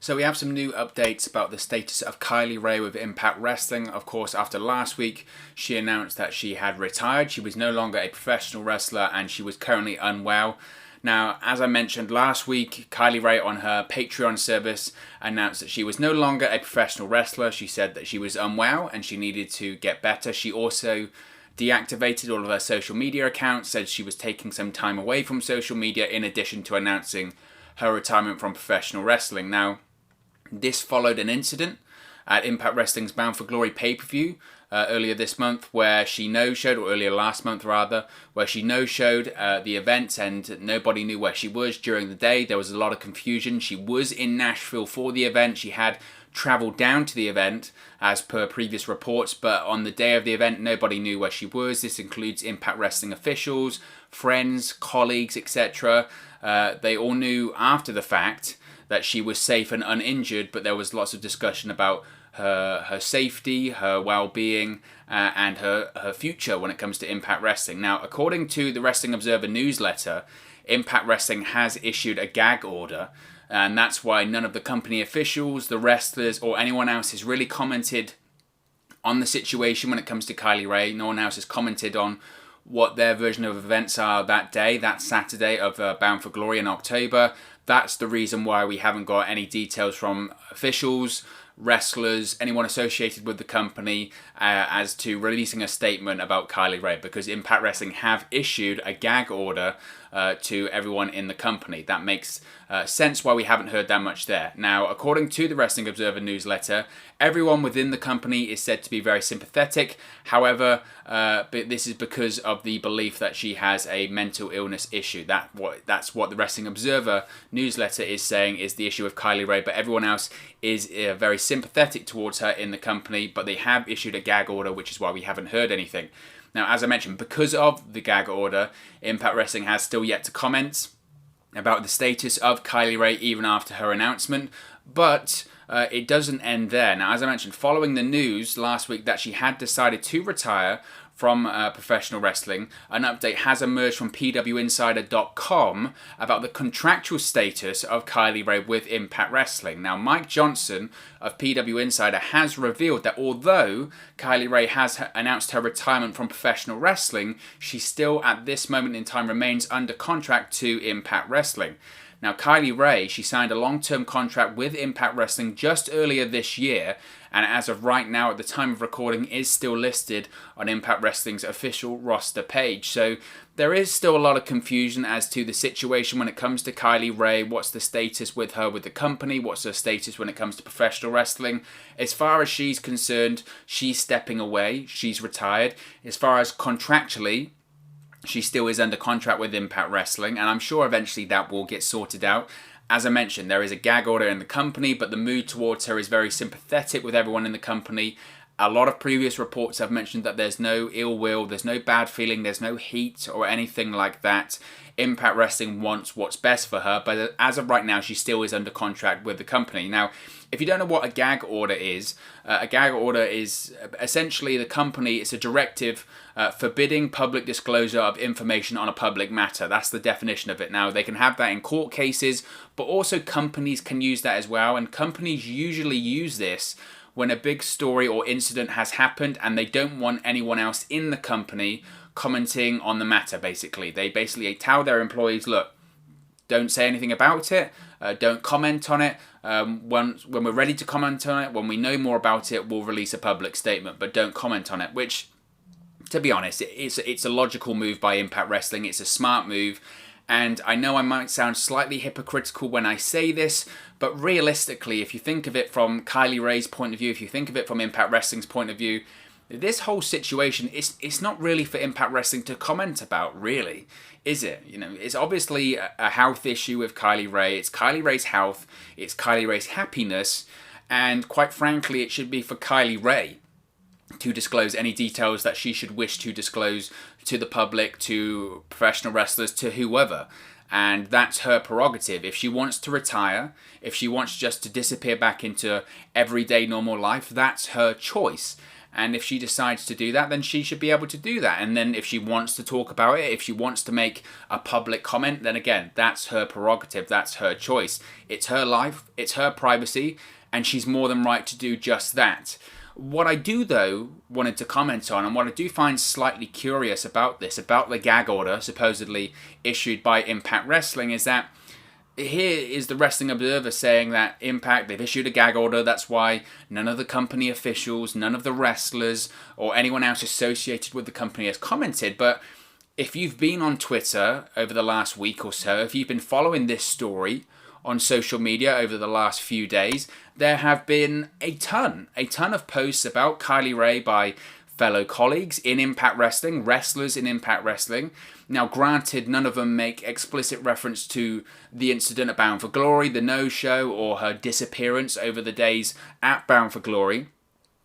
So we have some new updates about the status of Kylie Rae with Impact Wrestling. Of course, after last week, she announced that she had retired. She was no longer a professional wrestler and she was currently unwell. Now, as I mentioned last week, Kylie Rae on her Patreon service announced that she was no longer a professional wrestler. She said that she was unwell and she needed to get better. She also deactivated all of her social media accounts, said she was taking some time away from social media in addition to announcing her retirement from professional wrestling. Now, this followed an incident at Impact Wrestling's Bound for Glory pay-per-view earlier this month where she no-showed, or earlier last month rather, where she no-showed the event and nobody knew where she was during the day. There was a lot of confusion. She was in Nashville for the event. She had travelled down to the event as per previous reports, but on the day of the event nobody knew where she was. This includes Impact Wrestling officials, friends, colleagues, etc. They all knew after the fact that she was safe and uninjured, but there was lots of discussion about her safety, her well-being, and her future when it comes to Impact Wrestling. Now, according to the Wrestling Observer newsletter, Impact Wrestling has issued a gag order, and that's why none of the company officials, the wrestlers, or anyone else has really commented on the situation when it comes to Kylie Rae. No one else has commented on what their version of events are that day, that Saturday of Bound for Glory in October. That's the reason why we haven't got any details from officials, wrestlers, anyone associated with the company as to releasing a statement about Kylie Rae, because Impact Wrestling have issued a gag order to everyone in the company. That makes sense why we haven't heard that much there. Now, according to the Wrestling Observer newsletter, everyone within the company is said to be very sympathetic. However, this is because of the belief that she has a mental illness issue. That's what the Wrestling Observer newsletter is saying is the issue with Kylie Rae, but everyone else is very sympathetic towards her in the company, but they have issued a gag order, which is why we haven't heard anything. Now, as I mentioned, because of the gag order, Impact Wrestling has still yet to comment about the status of Kylie Rae even after her announcement, but it doesn't end there. Now, as I mentioned, following the news last week that she had decided to retire from professional wrestling, an update has emerged from PWInsider.com about the contractual status of Kylie Rae with Impact Wrestling. Now, Mike Johnson of PW Insider has revealed that although Kylie Rae has announced her retirement from professional wrestling, she still at this moment in time remains under contract to Impact Wrestling. Now, Kylie Rae, she signed a long-term contract with Impact Wrestling just earlier this year, and as of right now, at the time of recording, is still listed on Impact Wrestling's official roster page. So there is still a lot of confusion as to the situation when it comes to Kylie Rae. What's the status with her with the company? What's her status when it comes to professional wrestling? As far as she's concerned, she's stepping away. She's retired. As far as contractually, she still is under contract with Impact Wrestling, and I'm sure eventually that will get sorted out. As I mentioned, there is a gag order in the company, but the mood towards her is very sympathetic with everyone in the company. A lot of previous reports have mentioned that there's no ill will, there's no bad feeling, there's no heat or anything like that. Impact Wrestling wants what's best for her, but as of right now, she still is under contract with the company. Now, if you don't know what a gag order is essentially the company, it's a directive forbidding public disclosure of information on a public matter. That's the definition of it. Now, they can have that in court cases, but also companies can use that as well, and companies usually use this when a big story or incident has happened and they don't want anyone else in the company commenting on the matter, basically. They basically tell their employees, look, don't say anything about it, don't comment on it. When we're ready to comment on it, when we know more about it, we'll release a public statement, but don't comment on it, which, to be honest, it's a logical move by Impact Wrestling. It's a smart move. And I know I might sound slightly hypocritical when I say this, but realistically, if you think of it from Kylie Rae's point of view, if you think of it from Impact Wrestling's point of view, this whole situation, it's not really for Impact Wrestling to comment about, really, is it? You know, it's obviously a health issue with Kylie Rae. It's Kylie Rae's health. It's Kylie Rae's happiness. And quite frankly, it should be for Kylie Rae to disclose any details that she should wish to disclose to the public, to professional wrestlers, to whoever. And that's her prerogative. If she wants to retire, if she wants just to disappear back into everyday normal life, that's her choice. And if she decides to do that, then she should be able to do that. And then if she wants to talk about it, if she wants to make a public comment, then again, that's her prerogative, that's her choice. It's her life, it's her privacy, and she's more than right to do just that. What I do, though, wanted to comment on, and what I do find slightly curious about this, about the gag order supposedly issued by Impact Wrestling, is that here is the Wrestling Observer saying that Impact, they've issued a gag order, that's why none of the company officials, none of the wrestlers, or anyone else associated with the company has commented. But if you've been on Twitter over the last week or so, if you've been following this story on social media over the last few days, there have been a ton of posts about Kylie Rae by fellow colleagues in Impact Wrestling, wrestlers in Impact Wrestling. Now, granted, none of them make explicit reference to the incident at Bound for Glory, the no-show, or her disappearance over the days at Bound for Glory.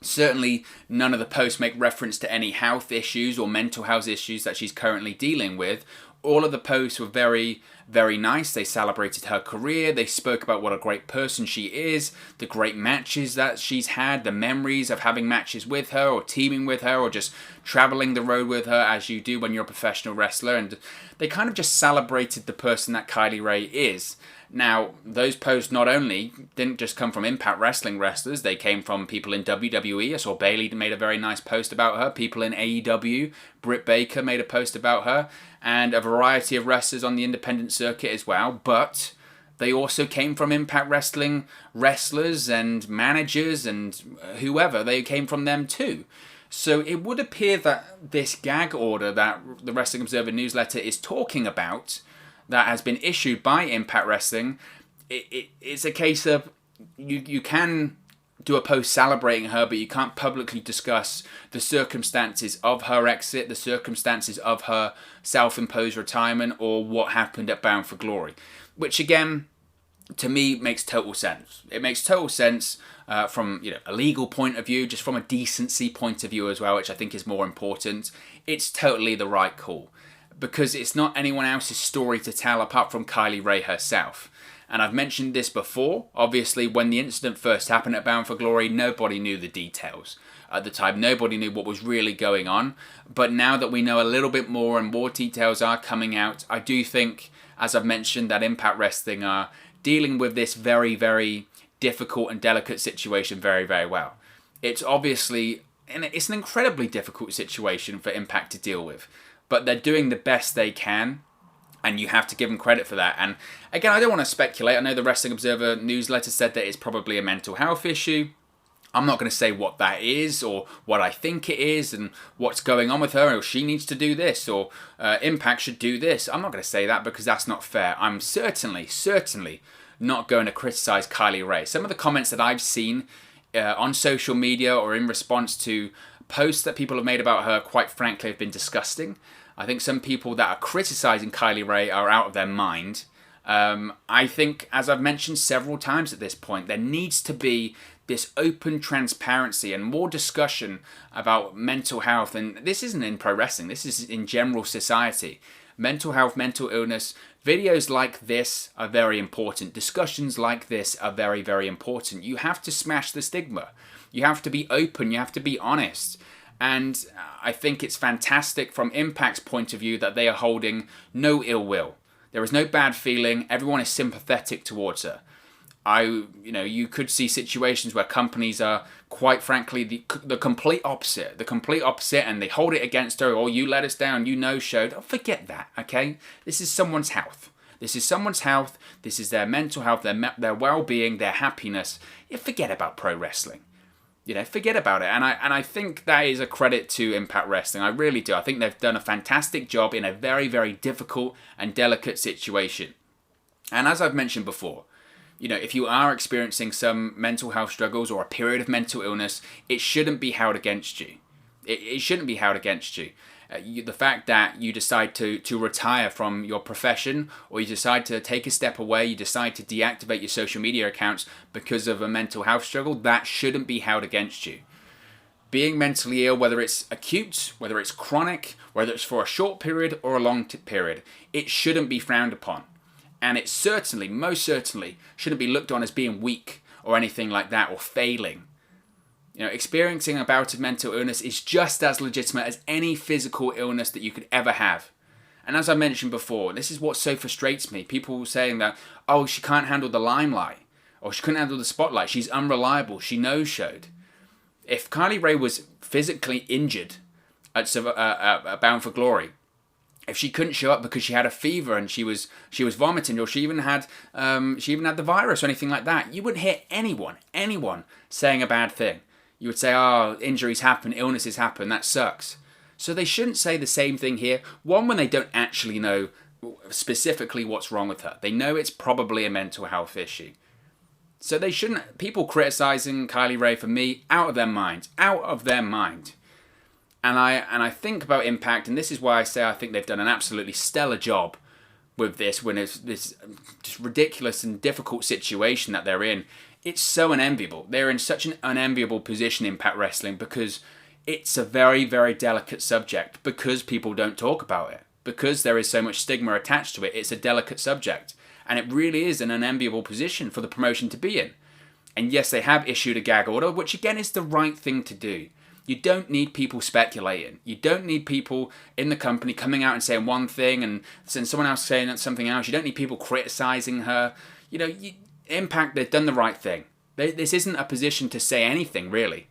Certainly, none of the posts make reference to any health issues or mental health issues that she's currently dealing with. All of the posts were very, very nice. They celebrated her career. They spoke about what a great person she is, the great matches that she's had, the memories of having matches with her or teaming with her or just traveling the road with her as you do when you're a professional wrestler. And they kind of just celebrated the person that Kylie Rae is. Now, those posts not only didn't just come from Impact Wrestling wrestlers, they came from people in WWE. I saw Bayley made a very nice post about her. People in AEW, Britt Baker made a post about her, and a variety of wrestlers on the independent circuit as well. But they also came from Impact Wrestling wrestlers and managers and whoever. They came from them too. So it would appear that this gag order that the Wrestling Observer newsletter is talking about, that has been issued by Impact Wrestling, it's a case of you can do a post celebrating her, but you can't publicly discuss the circumstances of her exit, the circumstances of her self-imposed retirement, or what happened at Bound for Glory. Which again, to me, makes total sense. It makes total sense from a legal point of view, just from a decency point of view as well, which I think is more important. It's totally the right call, because it's not anyone else's story to tell apart from Kylie Rae herself. And I've mentioned this before. Obviously, when the incident first happened at Bound for Glory, nobody knew the details. At the time, nobody knew what was really going on. But now that we know a little bit more and more details are coming out, I do think, as I've mentioned, that Impact Wrestling are dealing with this very, very difficult and delicate situation very, very well. It's obviously, and it's an incredibly difficult situation for Impact to deal with. But they're doing the best they can, and you have to give them credit for that. And again, I don't want to speculate. I know the Wrestling Observer newsletter said that it's probably a mental health issue. I'm not going to say what that is or what I think it is and what's going on with her, or she needs to do this, or Impact should do this. I'm not going to say that because that's not fair. I'm certainly not going to criticize Kylie Rae. Some of the comments that I've seen on social media or in response to posts that people have made about her, quite frankly, have been disgusting. I think some people that are criticizing Kylie Rae are out of their mind. I think, as I've mentioned several times at this point, there needs to be this open transparency and more discussion about mental health. And this isn't in pro wrestling, this is in general society. Mental health, mental illness, videos like this are very important. Discussions like this are very, very important. You have to smash the stigma. You have to be open, you have to be honest. And I think it's fantastic from Impact's point of view that they are holding no ill will. There is no bad feeling. Everyone is sympathetic towards her. You could see situations where companies are, quite frankly, the complete opposite. The complete opposite, and they hold it against her. Or you let us down, you no-showed. Oh, forget that, okay? This is someone's health. This is someone's health. This is their mental health, their well-being, their happiness. You forget about pro wrestling. Forget about it. And I think that is a credit to Impact Wrestling. I really do. I think they've done a fantastic job in a very, very difficult and delicate situation. And as I've mentioned before, if you are experiencing some mental health struggles or a period of mental illness, it shouldn't be held against you. It shouldn't be held against you. The fact that you decide to retire from your profession, or you decide to take a step away, you decide to deactivate your social media accounts because of a mental health struggle, that shouldn't be held against you. Being mentally ill, whether it's acute, whether it's chronic, whether it's for a short period or a long period, it shouldn't be frowned upon. And it certainly, most certainly, shouldn't be looked on as being weak or anything like that, or failing. You know, experiencing a bout of mental illness is just as legitimate as any physical illness that you could ever have. And as I mentioned before, this is what so frustrates me. People saying that, oh, she can't handle the limelight, or she couldn't handle the spotlight, she's unreliable, she no-showed. If Kylie Rae was physically injured at Bound for Glory, if she couldn't show up because she had a fever and she was vomiting, or she even had the virus or anything like that, you wouldn't hear anyone saying a bad thing. You would say, oh, injuries happen, illnesses happen, that sucks. So they shouldn't say the same thing here. One, when they don't actually know specifically what's wrong with her. They know it's probably a mental health issue. So they shouldn't, people criticizing Kylie Rae, for me, out of their mind. And I think about Impact, and this is why I say I think they've done an absolutely stellar job with this, when it's this just ridiculous and difficult situation that they're in. It's so unenviable. They're in such an unenviable position, Impact Wrestling, because it's a very, very delicate subject, because people don't talk about it, because there is so much stigma attached to it. It's a delicate subject, and it really is an unenviable position for the promotion to be in. And yes, they have issued a gag order, which again is the right thing to do. You don't need people speculating. You don't need people in the company coming out and saying one thing and then someone else saying something else. You don't need people criticizing her. You know, Impact, they've done the right thing. This isn't a position to say anything, really.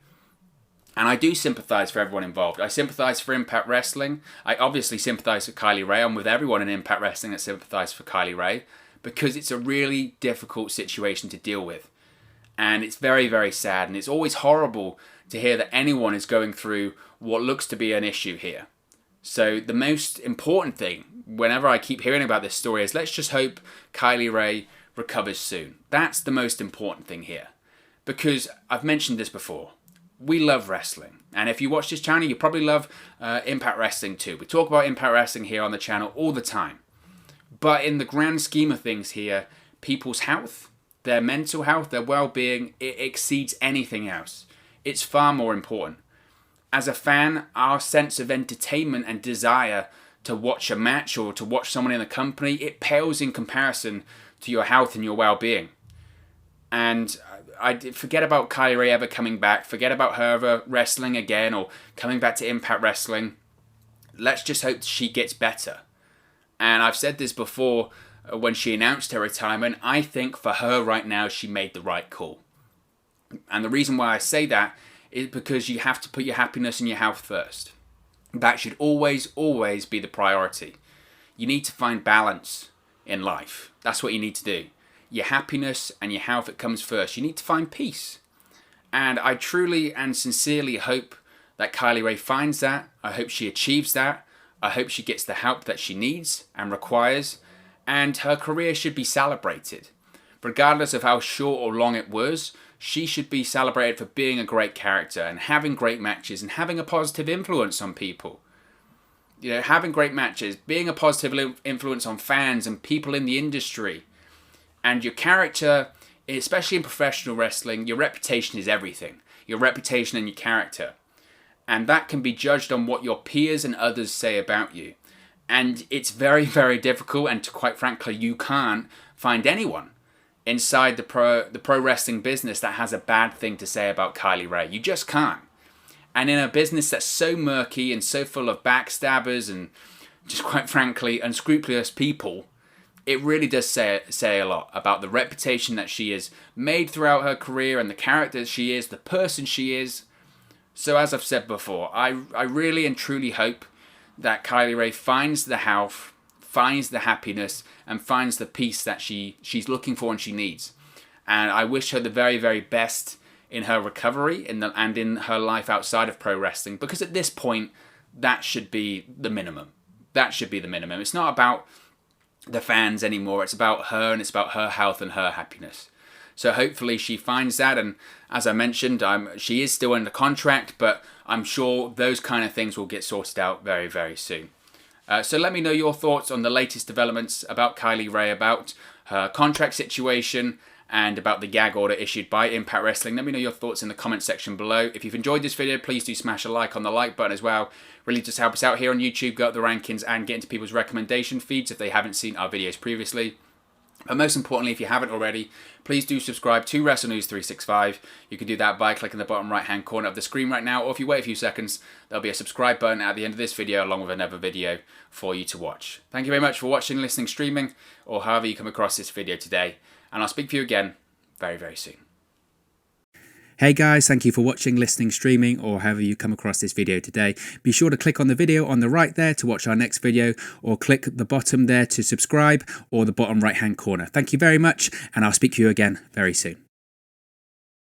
And I do sympathise for everyone involved. I sympathise for Impact Wrestling. I obviously sympathise with Kylie Rae. I'm with everyone in Impact Wrestling that sympathise for Kylie Rae, because it's a really difficult situation to deal with. And it's very, very sad. And it's always horrible to hear that anyone is going through what looks to be an issue here. So the most important thing, whenever I keep hearing about this story, is let's just hope Kylie Rae recovers soon. That's the most important thing here. Because I've mentioned this before. We love wrestling. And if you watch this channel, you probably love Impact Wrestling too. We talk about Impact Wrestling here on the channel all the time. But in the grand scheme of things here, people's health, their mental health, their well-being, it exceeds anything else. It's far more important. As a fan, our sense of entertainment and desire to watch a match or to watch someone in the company, it pales in comparison to your health and your well-being. And I forget about Kylie Rae ever coming back. Forget about her ever wrestling again or coming back to Impact Wrestling. Let's just hope she gets better. And I've said this before when she announced her retirement. I think for her right now, she made the right call. And the reason why I say that is because you have to put your happiness and your health first. That should always, always be the priority. You need to find balance in life. That's what you need to do. Your happiness and your health, it comes first. You need to find peace. And I truly and sincerely hope that Kylie Rae finds that. I hope she achieves that. I hope she gets the help that she needs and requires. And her career should be celebrated. Regardless of how short or long it was, she should be celebrated for being a great character and having great matches and having a positive influence on people. You know, having great matches, being a positive influence on fans and people in the industry. And your character, especially in professional wrestling, your reputation is everything. Your reputation and your character. And that can be judged on what your peers and others say about you. And it's very, very difficult, and quite frankly, you can't find anyone inside the pro wrestling business that has a bad thing to say about Kylie Rae. You just can't. And in a business that's so murky and so full of backstabbers and just quite frankly unscrupulous people, it really does say a lot about the reputation that she has made throughout her career and the character she is, the person she is. So as I've said before, I really and truly hope that Kylie Rae finds the health, finds the happiness, and finds the peace that she's looking for and she needs. And I wish her the very, very best in her recovery and in her life outside of pro wrestling, because at this point, that should be the minimum. That should be the minimum. It's not about the fans anymore. It's about her, and it's about her health and her happiness. So hopefully she finds that, and as I mentioned, she is still under contract, but I'm sure those kind of things will get sorted out very, very soon. So let me know your thoughts on the latest developments about Kylie Rae, about her contract situation, and about the gag order issued by Impact Wrestling. Let me know your thoughts in the comment section below. If you've enjoyed this video, please do smash a like on the like button as well. Really just help us out here on YouTube, go up the rankings and get into people's recommendation feeds if they haven't seen our videos previously. But most importantly, if you haven't already, please do subscribe to Wrestle News 365. You can do that by clicking the bottom right hand corner of the screen right now, or if you wait a few seconds, there'll be a subscribe button at the end of this video along with another video for you to watch. Thank you very much for watching, listening, streaming, or however you come across this video today, and I'll speak to you again very, very soon. Hey guys, thank you for watching, listening, streaming, or however you come across this video today. Be sure to click on the video on the right there to watch our next video, or click the bottom there to subscribe, or the bottom right hand corner. Thank you very much, and I'll speak to you again very soon.